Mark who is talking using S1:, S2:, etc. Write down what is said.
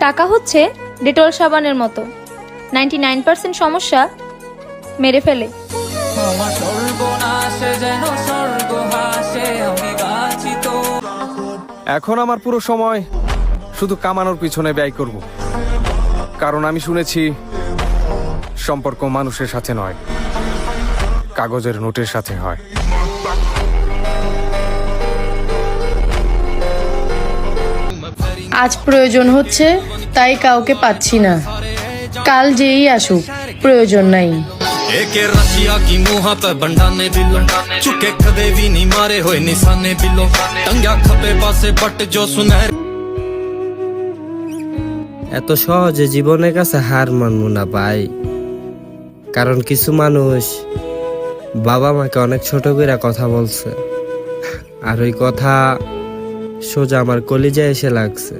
S1: টাকা হচ্ছে ডেটল সাবানের মতো, 99% সমস্যা মেরে ফেলে।
S2: আমার সর্বনাশে যেন স্বর্গ হাসে, আমি গাছি তো।
S3: এখন আমার পুরো সময় শুধু কামানোর পিছনে ব্যয় করব, কারণ আমি শুনেছি সম্পর্ক মানুষের সাথে নয়, কাগজের নোটের সাথে হয়।
S4: আজ প্রয়োজন হচ্ছে তাই কাউকে পাচ্ছি না, কাল যেই আসুক প্রয়োজন নাই।
S2: एके रशिया की मुँह पे बंडाने दिलो, चुके कदे भी नहीं मारे होए निशाने बिलो, टंग्या खपे पासे बट जो सुनहरे।
S5: এত সহজে জীবনের কাছে হার মানবো না ভাই, কারণ কিছু মানুষ বাবা মাকে অনেক ছোট করে কথা বলছে, আর ওই কথা সোজা আমার কলিজায় এসে লাগছে।